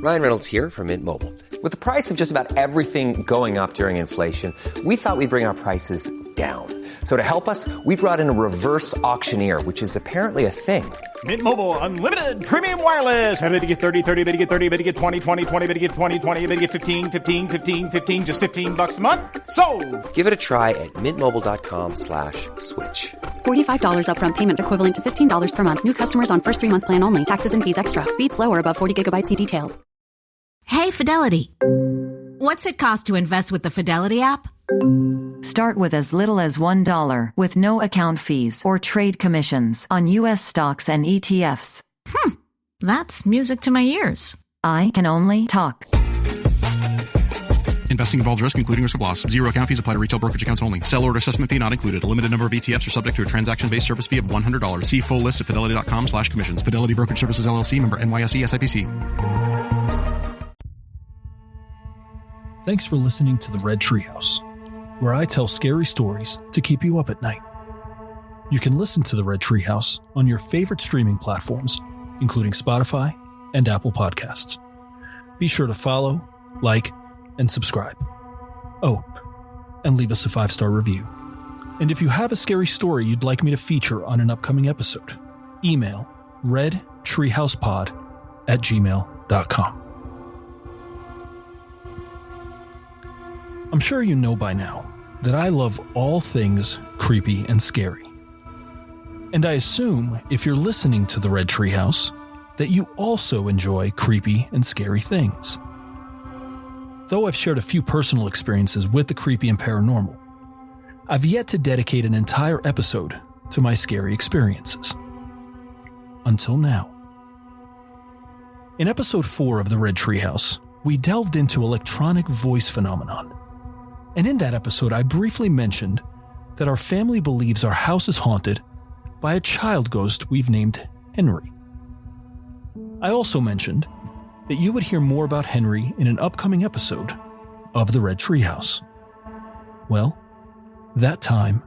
Ryan Reynolds here from Mint Mobile. With the price of just about everything going up during inflation, we thought we'd bring our prices down. So to help us, we brought in a reverse auctioneer, which is apparently a thing. Mint Mobile Unlimited Premium Wireless. How to get 30, 30, bit to get 30, bit to get 20, 20, 20, bit to get 20, 20, bit to get 15, 15, 15, 15, just $15 a month? Sold! Give it a try at mintmobile.com/switch. $45 upfront payment equivalent to $15 per month. New customers on first 3-month plan only. Taxes and fees extra. Speed slower above 40 gigabytes per detail. Hey, Fidelity. What's it cost to invest with the Fidelity app? Start with as little as $1 with no account fees or trade commissions on U.S. stocks and ETFs. That's music to my ears. I can only talk. Investing involves risk, including risk of loss. Zero account fees apply to retail brokerage accounts only. Sell order assessment fee not included. A limited number of ETFs are subject to a transaction-based service fee of $100. See full list at fidelity.com/commissions. Fidelity Brokerage Services, LLC, member NYSE, SIPC. Thanks for listening to the Red Treehouse, where I tell scary stories to keep you up at night. You can listen to the Red Treehouse on your favorite streaming platforms, including Spotify and Apple Podcasts. Be sure to follow, like, and subscribe. Oh, and leave us a 5-star review. And if you have a scary story you'd like me to feature on an upcoming episode, email redtreehousepod@gmail.com. I'm sure you know by now that I love all things creepy and scary. And I assume if you're listening to the Red Treehouse, that you also enjoy creepy and scary things. Though I've shared a few personal experiences with the creepy and paranormal, I've yet to dedicate an entire episode to my scary experiences. Until now. In episode 4 of the Red Treehouse, we delved into electronic voice phenomenon. And in that episode, I briefly mentioned that our family believes our house is haunted by a child ghost we've named Henry. I also mentioned that you would hear more about Henry in an upcoming episode of the Red Treehouse. Well, that time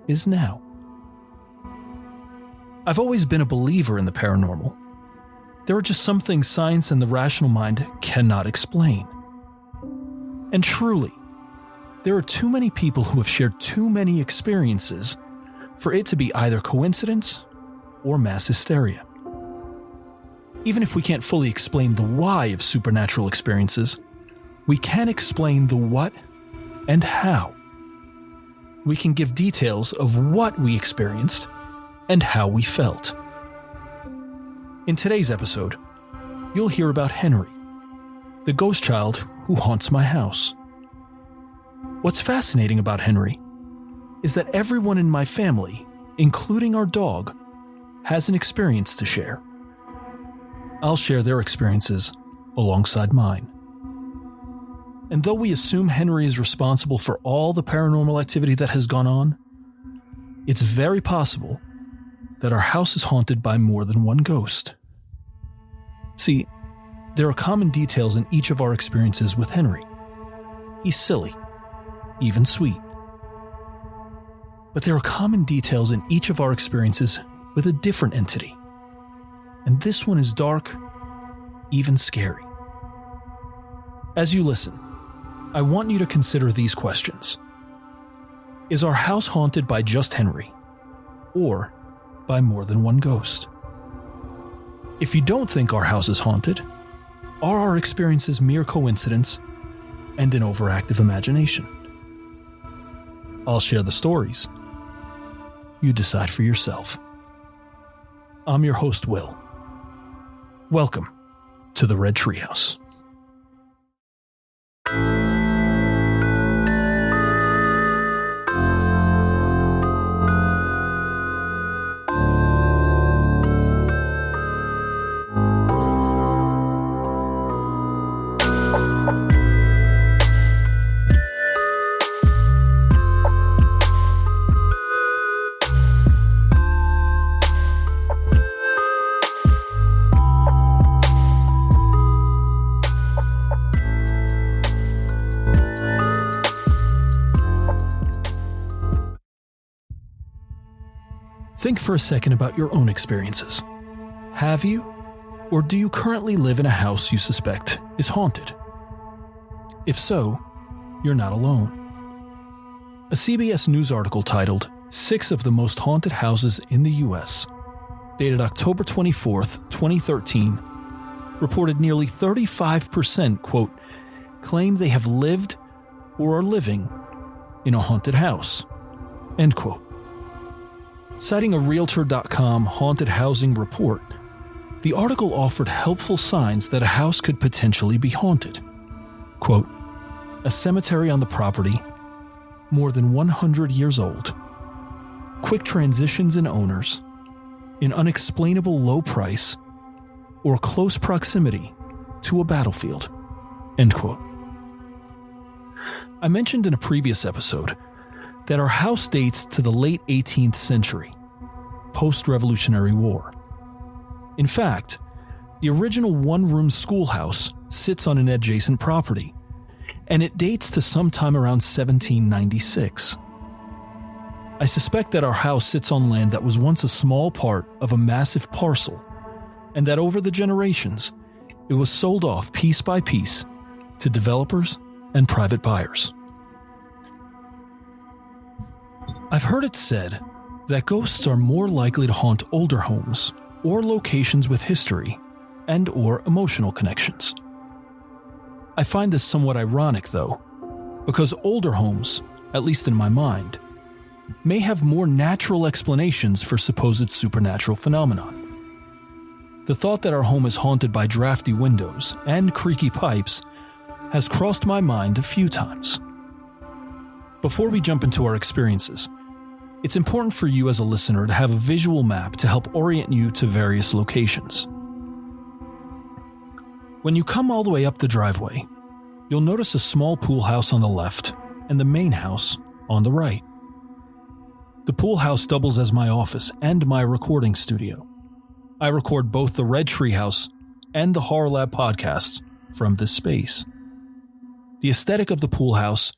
is now. I've always been a believer in the paranormal. There are just some things science and the rational mind cannot explain. And truly, there are too many people who have shared too many experiences for it to be either coincidence or mass hysteria. Even if we can't fully explain the why of supernatural experiences, we can explain the what and how. We can give details of what we experienced and how we felt. In today's episode, you'll hear about Henry, the ghost child who haunts my house. What's fascinating about Henry is that everyone in my family, including our dog, has an experience to share. I'll share their experiences alongside mine. And though we assume Henry is responsible for all the paranormal activity that has gone on, it's very possible that our house is haunted by more than one ghost. See, there are common details in each of our experiences with Henry. He's silly, even sweet. But there are common details in each of our experiences with a different entity. And this one is dark, even scary. As you listen, I want you to consider these questions. Is our house haunted by just Henry, or by more than one ghost? If you don't think our house is haunted, are our experiences mere coincidence and an overactive imagination? I'll share the stories. You decide for yourself. I'm your host, Will. Welcome to the Red Treehouse. Think for a second about your own experiences. Have you, or do you currently live in a house you suspect is haunted. If so, you're not alone. A CBS News article titled 6 of the Most Haunted Houses in the U.S., dated October 24th, 2013, reported nearly 35%, quote, claim they have lived or are living in a haunted house, end quote. Citing a Realtor.com haunted housing report, the article offered helpful signs that a house could potentially be haunted. Quote, a cemetery on the property, more than 100 years old, quick transitions in owners, an unexplainable low price, or close proximity to a battlefield, end quote. I mentioned in a previous episode that our house dates to the late 18th century, post-Revolutionary War. In fact, the original one-room schoolhouse sits on an adjacent property, and it dates to sometime around 1796. I suspect that our house sits on land that was once a small part of a massive parcel, and that over the generations, it was sold off piece by piece to developers and private buyers. I've heard it said that ghosts are more likely to haunt older homes or locations with history and or emotional connections. I find this somewhat ironic, though, because older homes, at least in my mind, may have more natural explanations for supposed supernatural phenomenon. The thought that our home is haunted by drafty windows and creaky pipes has crossed my mind a few times. Before we jump into our experiences, it's important for you as a listener to have a visual map to help orient you to various locations. When you come all the way up the driveway, you'll notice a small pool house on the left and the main house on the right. The pool house doubles as my office and my recording studio. I record both the Red Treehouse and the Horror Lab podcasts from this space. The aesthetic of the pool house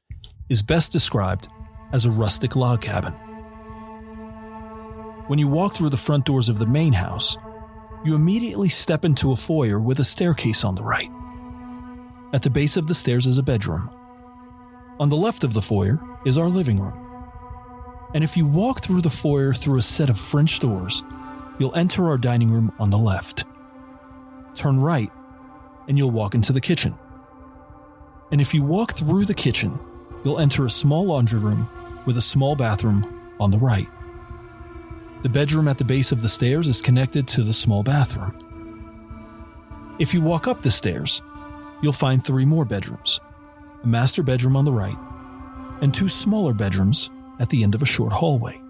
is best described as a rustic log cabin. When you walk through the front doors of the main house, you immediately step into a foyer with a staircase on the right. At the base of the stairs is a bedroom. On the left of the foyer is our living room. And if you walk through the foyer through a set of French doors, you'll enter our dining room on the left. Turn right, and you'll walk into the kitchen. And if you walk through the kitchen, you'll enter a small laundry room with a small bathroom on the right. The bedroom at the base of the stairs is connected to the small bathroom. If you walk up the stairs, you'll find 3 more bedrooms, a master bedroom on the right, and 2 smaller bedrooms at the end of a short hallway.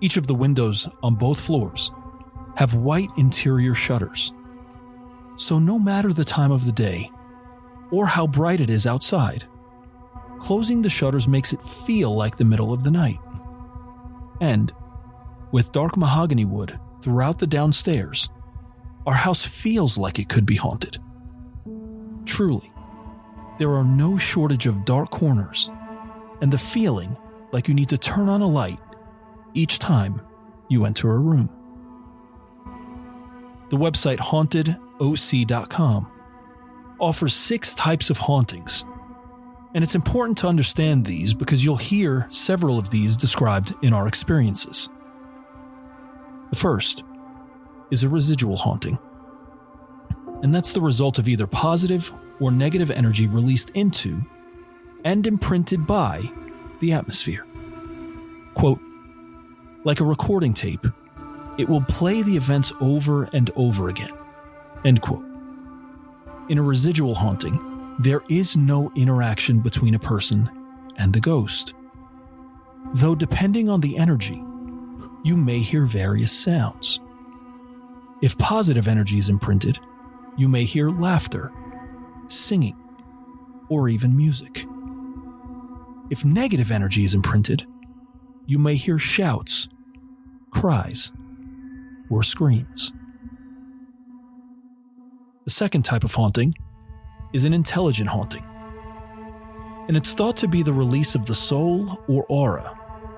Each of the windows on both floors have white interior shutters. So no matter the time of the day or how bright it is outside, closing the shutters makes it feel like the middle of the night. And, with dark mahogany wood throughout the downstairs, our house feels like it could be haunted. Truly, there are no shortage of dark corners, and the feeling like you need to turn on a light each time you enter a room. The website HauntedOC.com offers 6 types of hauntings, and it's important to understand these because you'll hear several of these described in our experiences. The first is a residual haunting, and that's the result of either positive or negative energy released into and imprinted by the atmosphere. Quote, like a recording tape, it will play the events over and over again. End quote. In a residual haunting, there is no interaction between a person and the ghost. Though depending on the energy, you may hear various sounds. If positive energy is imprinted, you may hear laughter, singing, or even music. If negative energy is imprinted, you may hear shouts, cries, or screams. The second type of haunting is an intelligent haunting, and it's thought to be the release of the soul or aura,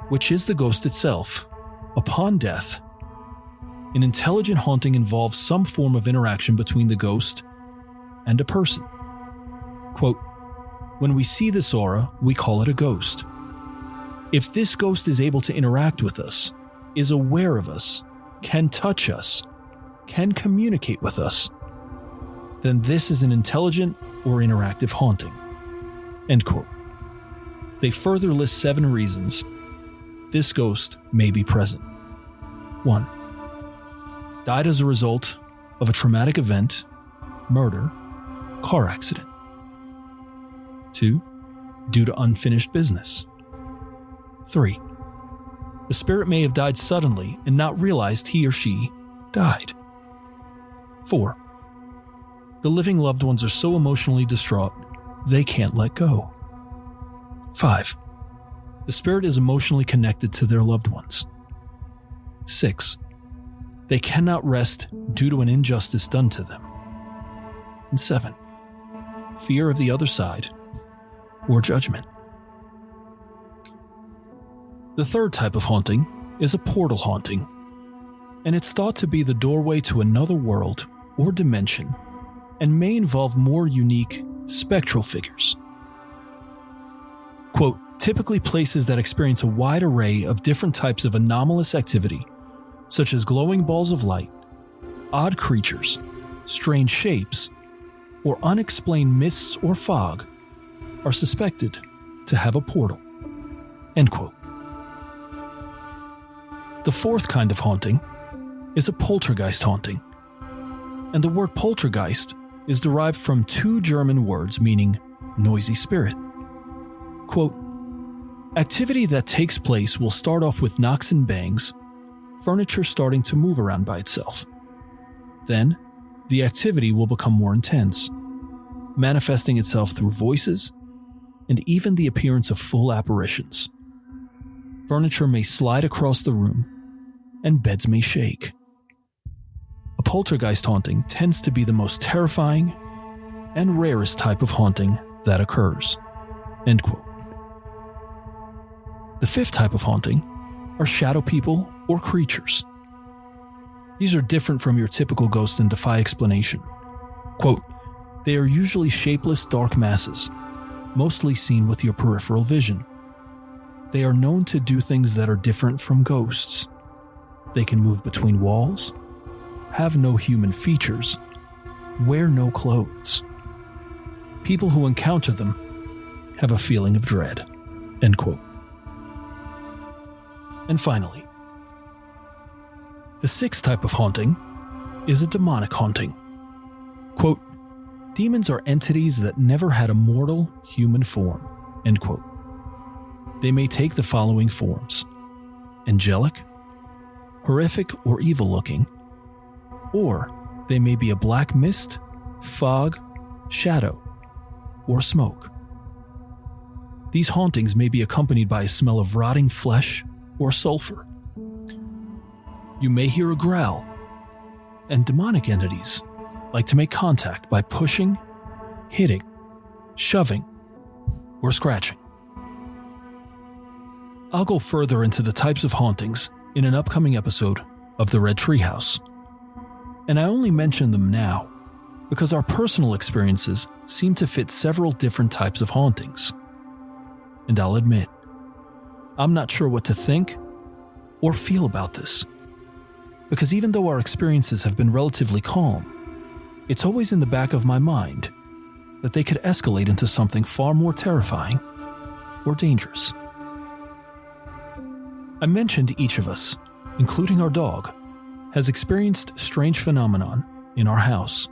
which is the ghost itself, upon death. An intelligent haunting involves some form of interaction between the ghost and a person. Quote, when we see this aura, we call it a ghost. If this ghost is able to interact with us, is aware of us, can touch us, can communicate with us, then this is an intelligent or interactive haunting. End quote. They further list 7 reasons this ghost may be present. 1. Died as a result of a traumatic event, murder, car accident. 2. Due to unfinished business. 3. The spirit may have died suddenly and not realized he or she died. 4. The living loved ones are so emotionally distraught, they can't let go. 5. The spirit is emotionally connected to their loved ones. 6. They cannot rest due to an injustice done to them. And 7. Fear of the other side or judgment. The third type of haunting is a portal haunting, and it's thought to be the doorway to another world or dimension and may involve more unique spectral figures. Quote, typically places that experience a wide array of different types of anomalous activity, such as glowing balls of light, odd creatures, strange shapes, or unexplained mists or fog, are suspected to have a portal. End quote. The fourth kind of haunting is a poltergeist haunting, and the word poltergeist is derived from 2 German words meaning noisy spirit. Quote, activity that takes place will start off with knocks and bangs, furniture starting to move around by itself. Then, the activity will become more intense, manifesting itself through voices and even the appearance of full apparitions. Furniture may slide across the room, and beds may shake. A poltergeist haunting tends to be the most terrifying and rarest type of haunting that occurs. End quote. The fifth type of haunting are shadow people or creatures. These are different from your typical ghost and defy explanation. Quote, they are usually shapeless dark masses, mostly seen with your peripheral vision. They are known to do things that are different from ghosts. They can move between walls, have no human features, wear no clothes. People who encounter them have a feeling of dread. End quote. And finally, the sixth type of haunting is a demonic haunting. Quote, demons are entities that never had a mortal human form. End quote. They may take the following forms: angelic, horrific or evil-looking, or they may be a black mist, fog, shadow, or smoke. These hauntings may be accompanied by a smell of rotting flesh or sulfur. You may hear a growl, and demonic entities like to make contact by pushing, hitting, shoving, or scratching. I'll go further into the types of hauntings in an upcoming episode of the Red Treehouse. And I only mention them now because our personal experiences seem to fit several different types of hauntings. And I'll admit, I'm not sure what to think or feel about this. Because even though our experiences have been relatively calm, it's always in the back of my mind that they could escalate into something far more terrifying or dangerous. I mentioned each of us, including our dog, has experienced strange phenomenon in our house.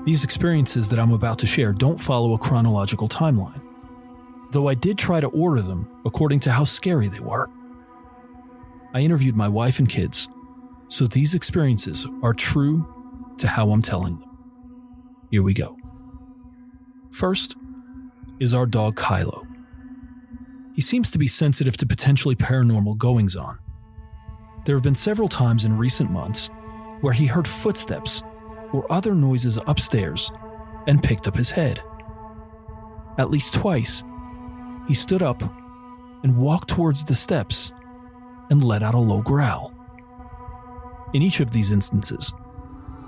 These experiences that I'm about to share don't follow a chronological timeline, though I did try to order them according to how scary they were. I interviewed my wife and kids, so these experiences are true to how I'm telling them. Here we go. First is our dog Kylo. He seems to be sensitive to potentially paranormal goings-on. There have been several times in recent months where he heard footsteps or other noises upstairs and picked up his head. At least twice, he stood up and walked towards the steps and let out a low growl. In each of these instances,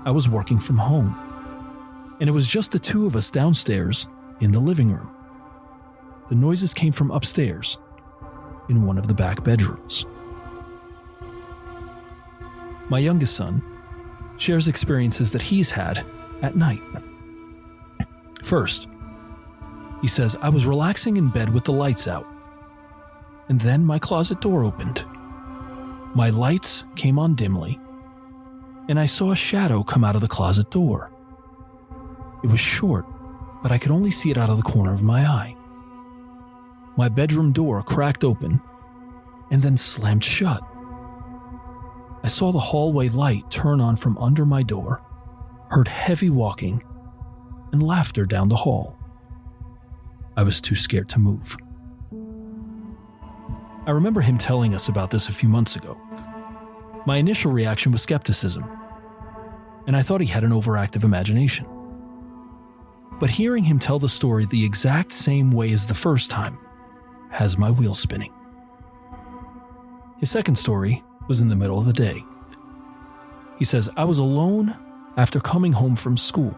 I was working from home, and it was just the two of us downstairs in the living room. The noises came from upstairs in one of the back bedrooms. My youngest son shares experiences that he's had at night. First, he says, I was relaxing in bed with the lights out, and then my closet door opened. My lights came on dimly, and I saw a shadow come out of the closet door. It was short, but I could only see it out of the corner of my eye. My bedroom door cracked open and then slammed shut. I saw the hallway light turn on from under my door, heard heavy walking, and laughter down the hall. I was too scared to move. I remember him telling us about this a few months ago. My initial reaction was skepticism, and I thought he had an overactive imagination. But hearing him tell the story the exact same way as the first time has my wheels spinning. His second story was in the middle of the day. He says, I was alone after coming home from school.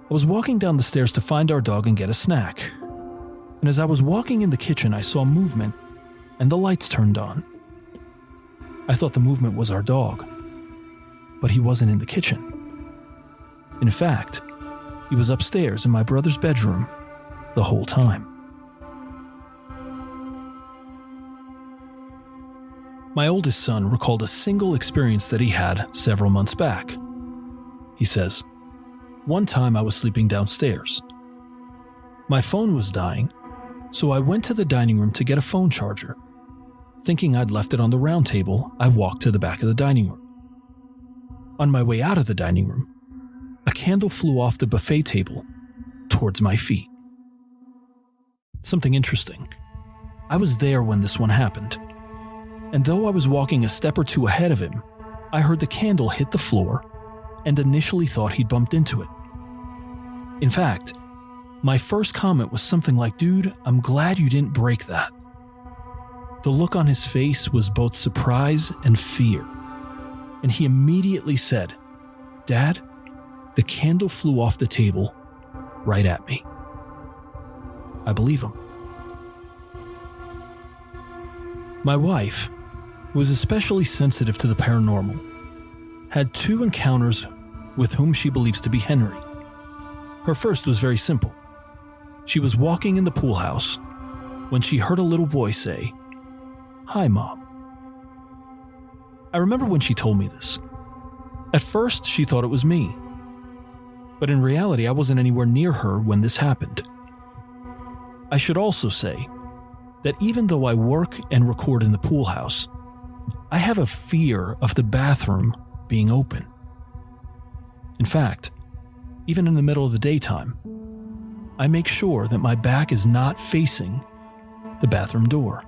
I was walking down the stairs to find our dog and get a snack. And as I was walking in the kitchen, I saw movement and the lights turned on. I thought the movement was our dog, but he wasn't in the kitchen. In fact, he was upstairs in my brother's bedroom the whole time. My oldest son recalled a single experience that he had several months back. He says, one time I was sleeping downstairs. My phone was dying, so I went to the dining room to get a phone charger. Thinking I'd left it on the round table, I walked to the back of the dining room. On my way out of the dining room, a candle flew off the buffet table towards my feet. Something interesting. I was there when this one happened. And though I was walking a step or two ahead of him, I heard the candle hit the floor and initially thought he'd bumped into it. In fact, my first comment was something like, dude, I'm glad you didn't break that. The look on his face was both surprise and fear. And he immediately said, Dad, the candle flew off the table right at me. I believe him. My wife, who is especially sensitive to the paranormal, had two encounters with whom she believes to be Henry. Her first was very simple. She was walking in the pool house when she heard a little boy say, "Hi, Mom." I remember when she told me this. At first, she thought it was me. But in reality, I wasn't anywhere near her when this happened. I should also say that even though I work and record in the pool house, I have a fear of the bathroom being open. In fact, even in the middle of the daytime, I make sure that my back is not facing the bathroom door,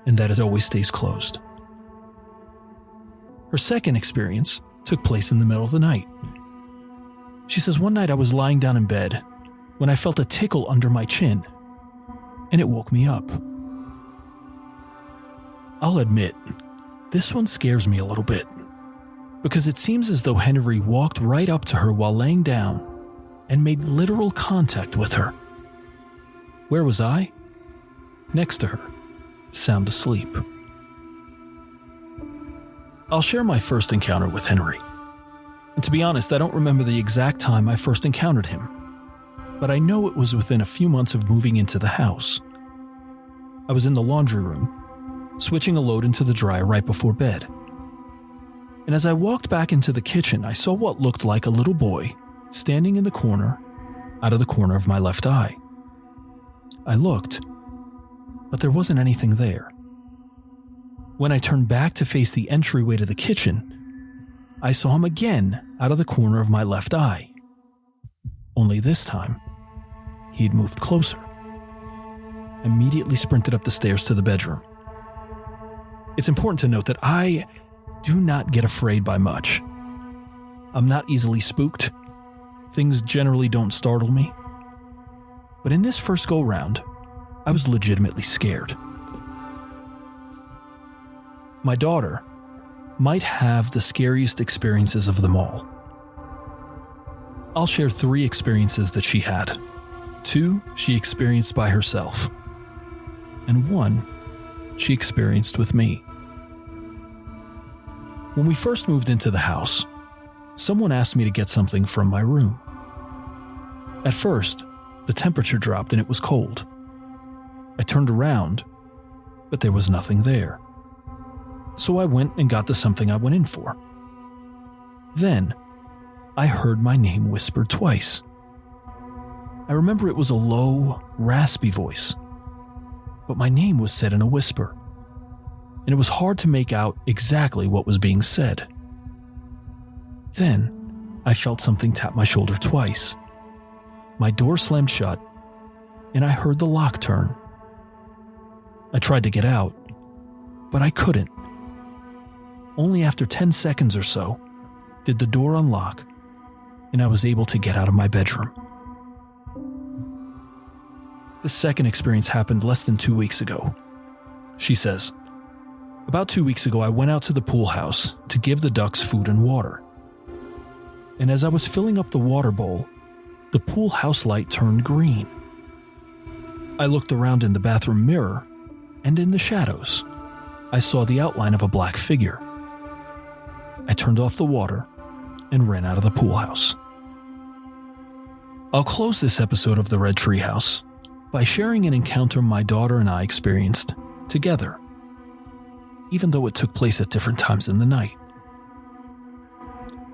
and that it always stays closed. Her second experience took place in the middle of the night. She says, one night I was lying down in bed when I felt a tickle under my chin, and it woke me up. I'll admit, this one scares me a little bit, because it seems as though Henry walked right up to her while laying down and made literal contact with her. Where was I? Next to her, sound asleep. I'll share my first encounter with Henry. And to be honest, I don't remember the exact time I first encountered him, but I know it was within a few months of moving into the house. I was in the laundry room, switching a load into the dryer right before bed. And as I walked back into the kitchen, I saw what looked like a little boy standing in the corner, out of the corner of my left eye. I looked, but there wasn't anything there. When I turned back to face the entryway to the kitchen, I saw him again out of the corner of my left eye. Only this time, he'd moved closer. I immediately sprinted up the stairs to the bedroom. It's important to note that I do not get afraid by much. I'm not easily spooked. Things generally don't startle me. But in this first go-round, I was legitimately scared. My daughter might have the scariest experiences of them all. I'll share 3 experiences that she had. 2 she experienced by herself, and 1 she experienced with me. When we first moved into the house, someone asked me to get something from my room. At first, the temperature dropped and it was cold. I turned around, but there was nothing there. So I went and got the something I went in for. Then, I heard my name whispered twice. I remember it was a low, raspy voice, but my name was said in a whisper, and it was hard to make out exactly what was being said. Then, I felt something tap my shoulder twice. My door slammed shut, and I heard the lock turn. I tried to get out, but I couldn't. Only after 10 seconds or so did the door unlock, and I was able to get out of my bedroom. The second experience happened less than 2 weeks ago. She says, about 2 weeks ago, I went out to the pool house to give the ducks food and water. And as I was filling up the water bowl, the pool house light turned green. I looked around in the bathroom mirror, and in the shadows, I saw the outline of a black figure. I turned off the water and ran out of the pool house. I'll close this episode of the Red Treehouse by sharing an encounter my daughter and I experienced together, even though it took place at different times in the night.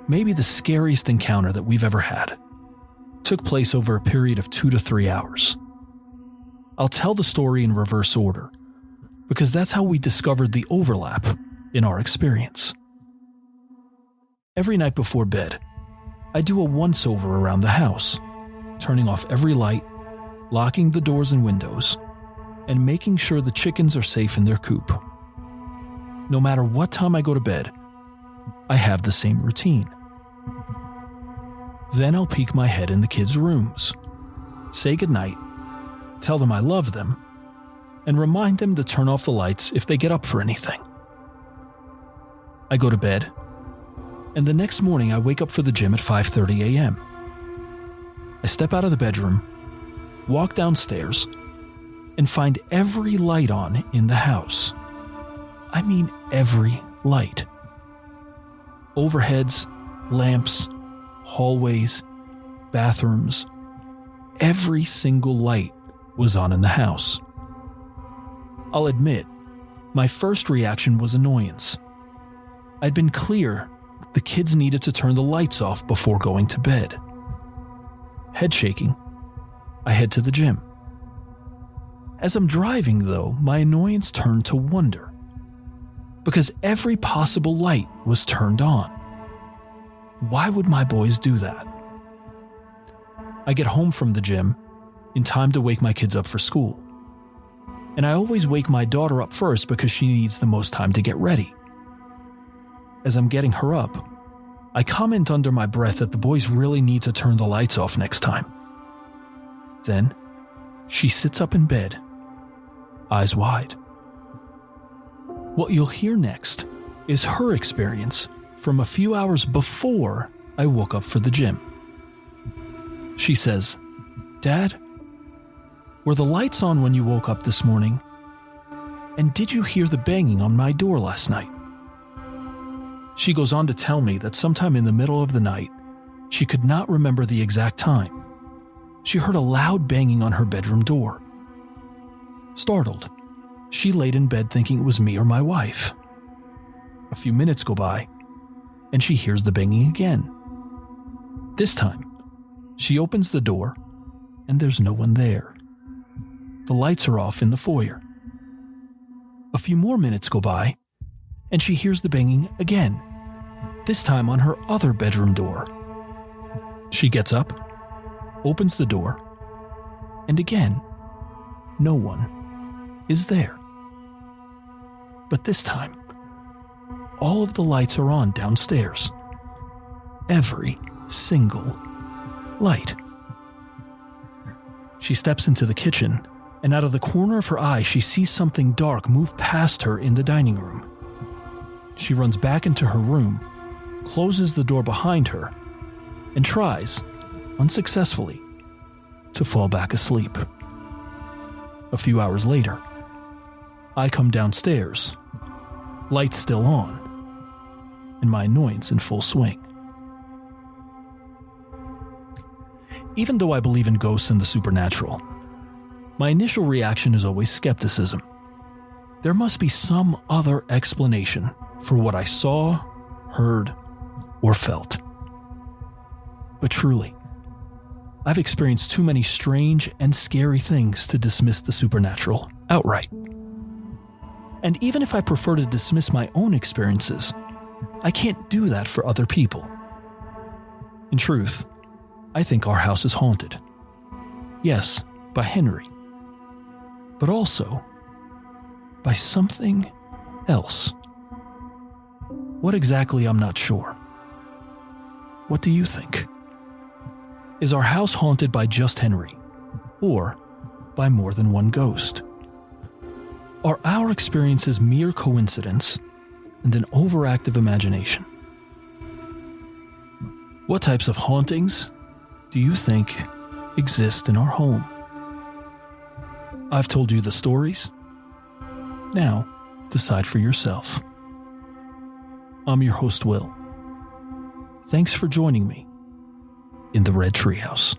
Maybe the scariest encounter that we've ever had took place over a period of 2 to 3 hours. I'll tell the story in reverse order, because that's how we discovered the overlap in our experience. Every night before bed, I do a once-over around the house, turning off every light, locking the doors and windows, and making sure the chickens are safe in their coop. No matter what time I go to bed, I have the same routine. Then I'll peek my head in the kids' rooms, say goodnight, tell them I love them, and remind them to turn off the lights if they get up for anything. I go to bed, and the next morning I wake up for the gym at 5:30 a.m. I step out of the bedroom, walk downstairs, and find every light on in the house. I mean every light. Overheads, lamps, hallways, bathrooms, every single light was on in the house. I'll admit, my first reaction was annoyance. I'd been clear the kids needed to turn the lights off before going to bed. Head shaking, I head to the gym. As I'm driving, though, my annoyance turned to wonder, because every possible light was turned on. Why would my boys do that? I get home from the gym in time to wake my kids up for school. And I always wake my daughter up first because she needs the most time to get ready. As I'm getting her up, I comment under my breath that the boys really need to turn the lights off next time. Then, she sits up in bed, eyes wide. What you'll hear next is her experience from a few hours before I woke up for the gym. She says, "Dad, were the lights on when you woke up this morning? And did you hear the banging on my door last night?" She goes on to tell me that sometime in the middle of the night, she could not remember the exact time. She heard a loud banging on her bedroom door. Startled, she laid in bed thinking it was me or my wife. A few minutes go by, and she hears the banging again. This time, she opens the door, and there's no one there. The lights are off in the foyer. A few more minutes go by, and she hears the banging again, this time on her other bedroom door. She gets up, opens the door, and again, no one is there. But this time, all of the lights are on downstairs. Every single light. She steps into the kitchen, and out of the corner of her eye, she sees something dark move past her in the dining room. She runs back into her room, closes the door behind her, and tries, unsuccessfully, to fall back asleep. A few hours later, I come downstairs, lights still on, and my annoyance in full swing. Even though I believe in ghosts and the supernatural, my initial reaction is always skepticism. There must be some other explanation for what I saw, heard, or felt. But truly, I've experienced too many strange and scary things to dismiss the supernatural outright. And even if I prefer to dismiss my own experiences, I can't do that for other people. In truth, I think our house is haunted. Yes, by Henry. But also by something else. What exactly, I'm not sure. What do you think? Is our house haunted by just Henry, or by more than one ghost? Are our experiences mere coincidence and an overactive imagination? What types of hauntings do you think exist in our home? I've told you the stories. Now, decide for yourself. I'm your host, Will. Thanks for joining me in the Red Treehouse.